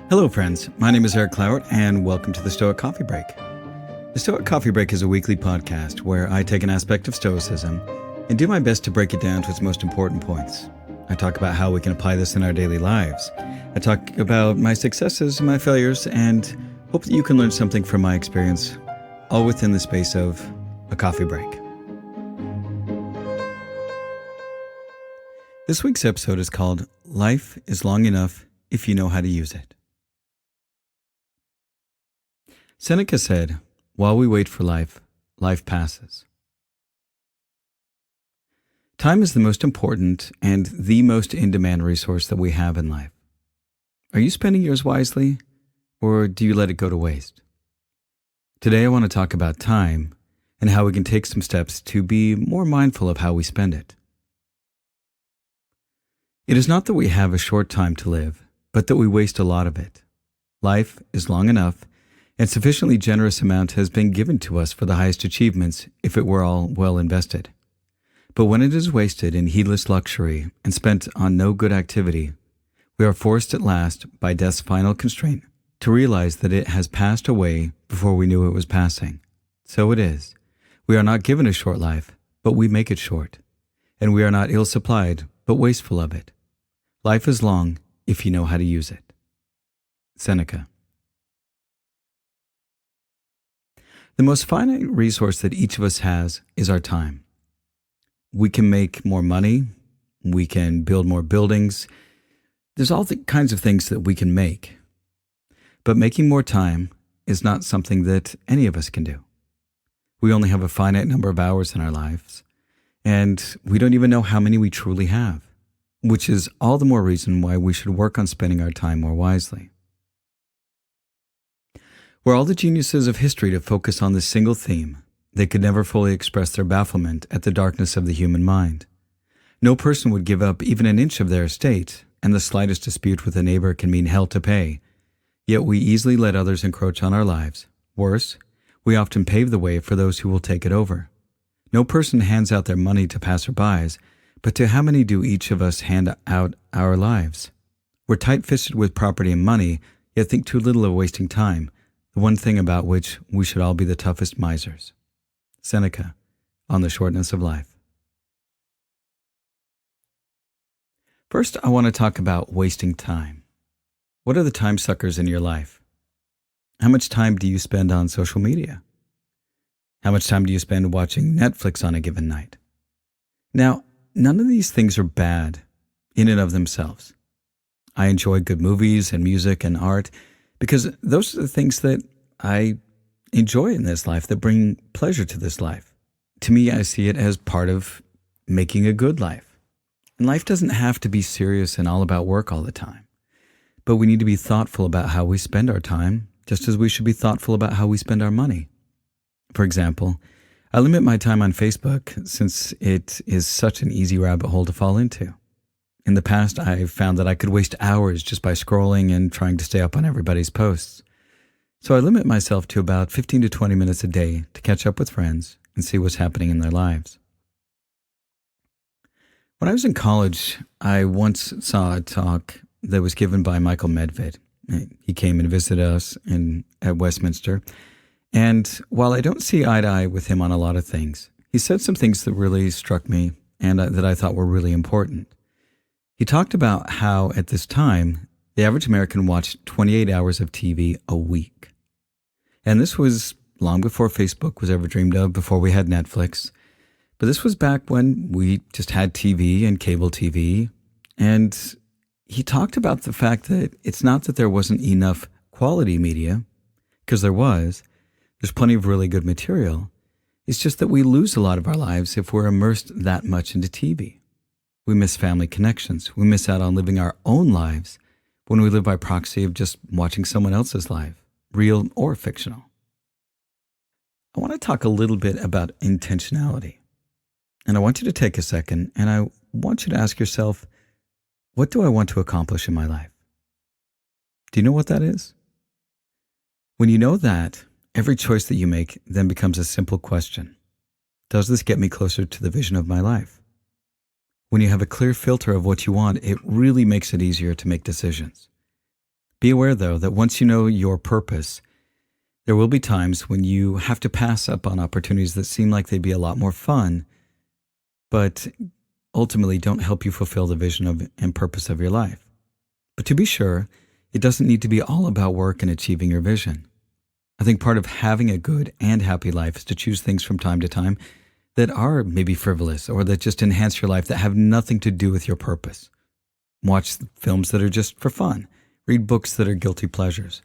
Hello, friends. My name is Eric Clowert, and welcome to the Stoic Coffee Break. The Stoic Coffee Break is a weekly podcast where I take an aspect of Stoicism and do my best to break it down to its most important points. I talk about how we can apply this in our daily lives. I talk about my successes and my failures, and hope that you can learn something from my experience, all within the space of a coffee break. This week's episode is called Life is Long Enough If You Know How to Use It. Seneca said, "While we wait for life, life passes." Time is the most important and the most in-demand resource that we have in life. Are you spending yours wisely, or do you let it go to waste? Today I want to talk about time and how we can take some steps to be more mindful of how we spend it. It is not that we have a short time to live, but that we waste a lot of it. Life is long enough, and sufficiently generous amount has been given to us for the highest achievements if it were all well invested. But when it is wasted in heedless luxury and spent on no good activity, we are forced at last, by death's final constraint, to realize that it has passed away before we knew it was passing. So it is. We are not given a short life, but we make it short. And we are not ill-supplied, but wasteful of it. Life is long if you know how to use it. Seneca. The most finite resource that each of us has is our time. We can make more money, we can build more buildings, there's all the kinds of things that we can make. But making more time is not something that any of us can do. We only have a finite number of hours in our lives, and we don't even know how many we truly have, which is all the more reason why we should work on spending our time more wisely. Were all the geniuses of history to focus on this single theme, they could never fully express their bafflement at the darkness of the human mind. No person would give up even an inch of their estate, and the slightest dispute with a neighbor can mean hell to pay. Yet we easily let others encroach on our lives. Worse, we often pave the way for those who will take it over. No person hands out their money to passerbys, but to how many do each of us hand out our lives? We're tight-fisted with property and money, yet think too little of wasting time, the one thing about which we should all be the toughest misers. Seneca, on the shortness of life. First, I want to talk about wasting time. What are the time suckers in your life? How much time do you spend on social media? How much time do you spend watching Netflix on a given night? Now, none of these things are bad in and of themselves. I enjoy good movies and music and art because those are the things that I enjoy in this life, that bring pleasure to this life. To me, I see it as part of making a good life. And life doesn't have to be serious and all about work all the time. But we need to be thoughtful about how we spend our time, just as we should be thoughtful about how we spend our money. For example, I limit my time on Facebook since it is such an easy rabbit hole to fall into. In the past, I've found that I could waste hours just by scrolling and trying to stay up on everybody's posts. So I limit myself to about 15 to 20 minutes a day to catch up with friends and see what's happening in their lives. When I was in college, I once saw a talk that was given by Michael Medved. He came and visited us at Westminster. And while I don't see eye to eye with him on a lot of things, he said some things that really struck me and that I thought were really important. He talked about how, at this time, the average American watched 28 hours of TV a week. And this was long before Facebook was ever dreamed of, before we had Netflix. But this was back when we just had TV and cable TV. And he talked about the fact that it's not that there wasn't enough quality media, because there's plenty of really good material. It's just that we lose a lot of our lives if we're immersed that much into TV. We miss family connections. We miss out on living our own lives when we live by proxy of just watching someone else's life, real or fictional. I want to talk a little bit about intentionality. And I want you to take a second and I want you to ask yourself, what do I want to accomplish in my life? Do you know what that is? When you know that, every choice that you make then becomes a simple question. Does this get me closer to the vision of my life? When you have a clear filter of what you want, it really makes it easier to make decisions. Be aware, though, that once you know your purpose, there will be times when you have to pass up on opportunities that seem like they'd be a lot more fun, but ultimately don't help you fulfill the vision of and purpose of your life. But to be sure, it doesn't need to be all about work and achieving your vision. I think part of having a good and happy life is to choose things from time to time that are maybe frivolous or that just enhance your life that have nothing to do with your purpose. Watch films that are just for fun. Read books that are guilty pleasures.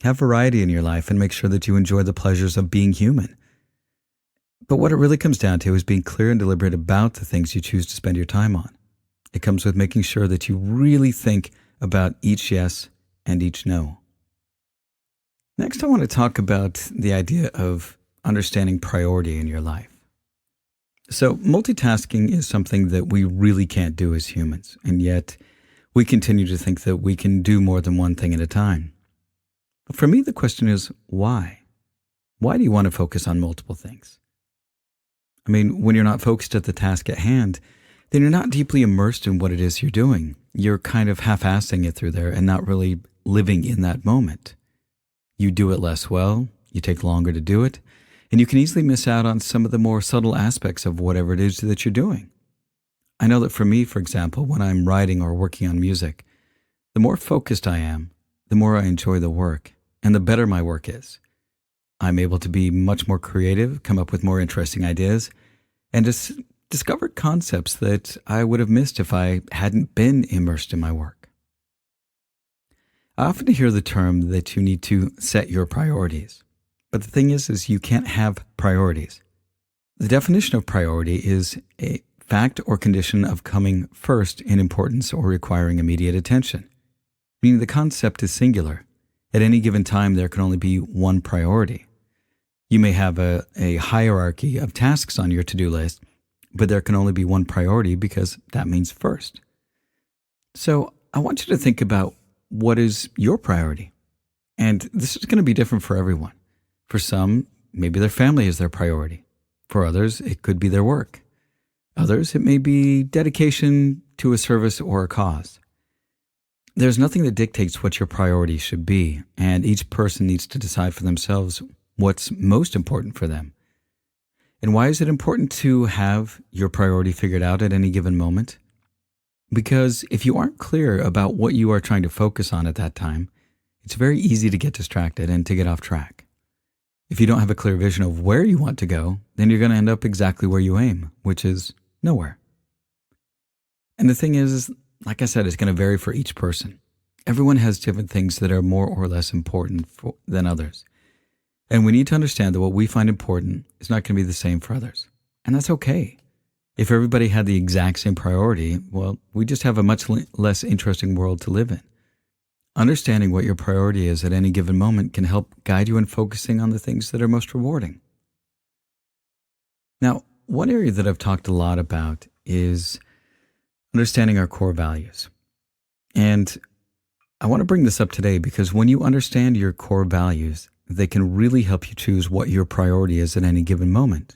Have variety in your life and make sure that you enjoy the pleasures of being human. But what it really comes down to is being clear and deliberate about the things you choose to spend your time on. It comes with making sure that you really think about each yes and each no. Next, I want to talk about the idea of understanding priority in your life. So, multitasking is something that we really can't do as humans, and yet we continue to think that we can do more than one thing at a time. But for me, the question is, why? Why do you want to focus on multiple things? I mean, when you're not focused at the task at hand, then you're not deeply immersed in what it is you're doing. You're kind of half-assing it through there and not really living in that moment. You do it less well, you take longer to do it, and you can easily miss out on some of the more subtle aspects of whatever it is that you're doing. I know that for me, for example, when I'm writing or working on music, the more focused I am, the more I enjoy the work, and the better my work is. I'm able to be much more creative, come up with more interesting ideas, and discover concepts that I would have missed if I hadn't been immersed in my work. I often hear the term that you need to set your priorities. But the thing is you can't have priorities. The definition of priority is a fact or condition of coming first in importance or requiring immediate attention, meaning the concept is singular. At any given time, there can only be one priority. You may have a hierarchy of tasks on your to-do list, but there can only be one priority because that means first. So I want you to think about what is your priority. And this is going to be different for everyone. For some, maybe their family is their priority. For others, it could be their work. Others, it may be dedication to a service or a cause. There's nothing that dictates what your priority should be, and each person needs to decide for themselves what's most important for them. And why is it important to have your priority figured out at any given moment? Because if you aren't clear about what you are trying to focus on at that time, it's very easy to get distracted and to get off track. If you don't have a clear vision of where you want to go, then you're going to end up exactly where you aim, which is nowhere. And the thing is, like I said, it's going to vary for each person. Everyone has different things that are more or less important than others. And we need to understand that what we find important is not going to be the same for others. And that's okay. If everybody had the exact same priority, well, we just have a much less interesting world to live in. Understanding what your priority is at any given moment can help guide you in focusing on the things that are most rewarding. Now, one area that I've talked a lot about is understanding our core values. And I want to bring this up today because when you understand your core values, they can really help you choose what your priority is at any given moment.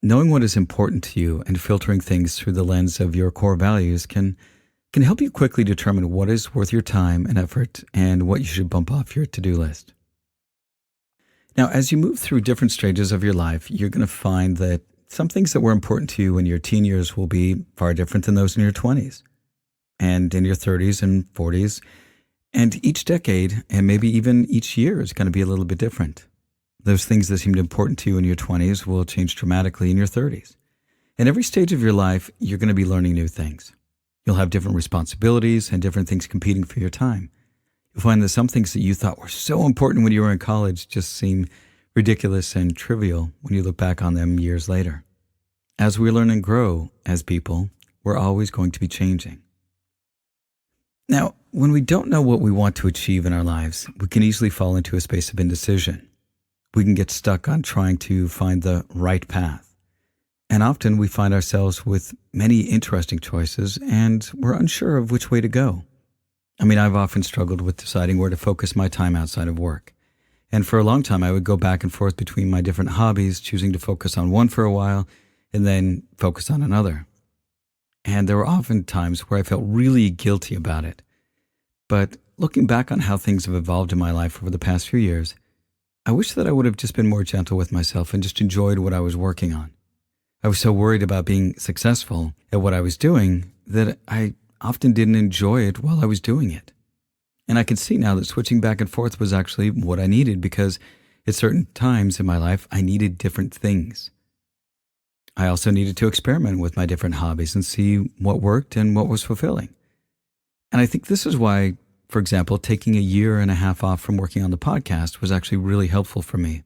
Knowing what is important to you and filtering things through the lens of your core values can help you quickly determine what is worth your time and effort and what you should bump off your to-do list. Now, as you move through different stages of your life, you're going to find that some things that were important to you in your teen years will be far different than those in your 20s and in your 30s and 40s. And each decade, and maybe even each year, is going to be a little bit different. Those things that seemed important to you in your 20s will change dramatically in your 30s. In every stage of your life, you're going to be learning new things. You'll have different responsibilities and different things competing for your time. You'll find that some things that you thought were so important when you were in college just seem ridiculous and trivial when you look back on them years later. As we learn and grow as people, we're always going to be changing. Now, when we don't know what we want to achieve in our lives, we can easily fall into a space of indecision. We can get stuck on trying to find the right path. And often we find ourselves with many interesting choices and we're unsure of which way to go. I mean, I've often struggled with deciding where to focus my time outside of work. And for a long time, I would go back and forth between my different hobbies, choosing to focus on one for a while and then focus on another. And there were often times where I felt really guilty about it. But looking back on how things have evolved in my life over the past few years, I wish that I would have just been more gentle with myself and just enjoyed what I was working on. I was so worried about being successful at what I was doing that I often didn't enjoy it while I was doing it. And I can see now that switching back and forth was actually what I needed, because at certain times in my life, I needed different things. I also needed to experiment with my different hobbies and see what worked and what was fulfilling. And I think this is why, for example, taking a year and a half off from working on the podcast was actually really helpful for me.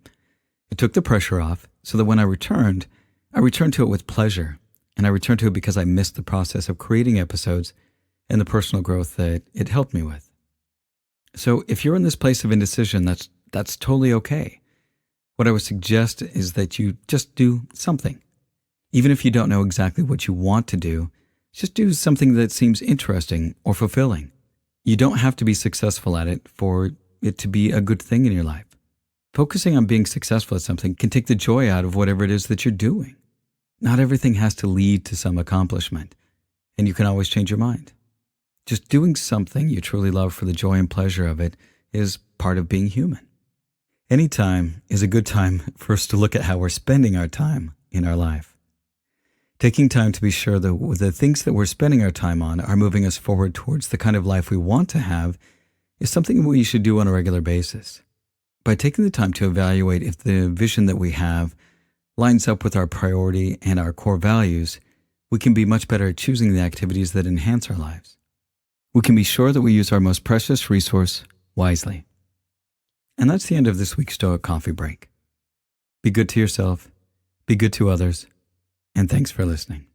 It took the pressure off so that when I returned to it with pleasure. And I returned to it because I missed the process of creating episodes and the personal growth that it helped me with. So if you're in this place of indecision, that's totally okay. What I would suggest is that you just do something. Even if you don't know exactly what you want to do, just do something that seems interesting or fulfilling. You don't have to be successful at it for it to be a good thing in your life. Focusing on being successful at something can take the joy out of whatever it is that you're doing. Not everything has to lead to some accomplishment, and you can always change your mind. Just doing something you truly love for the joy and pleasure of it is part of being human. Any time is a good time for us to look at how we're spending our time in our life. Taking time to be sure that the things that we're spending our time on are moving us forward towards the kind of life we want to have is something we should do on a regular basis. By taking the time to evaluate if the vision that we have lines up with our priority and our core values, we can be much better at choosing the activities that enhance our lives. We can be sure that we use our most precious resource wisely. And that's the end of this week's Stoic Coffee Break. Be good to yourself, be good to others, and thanks for listening.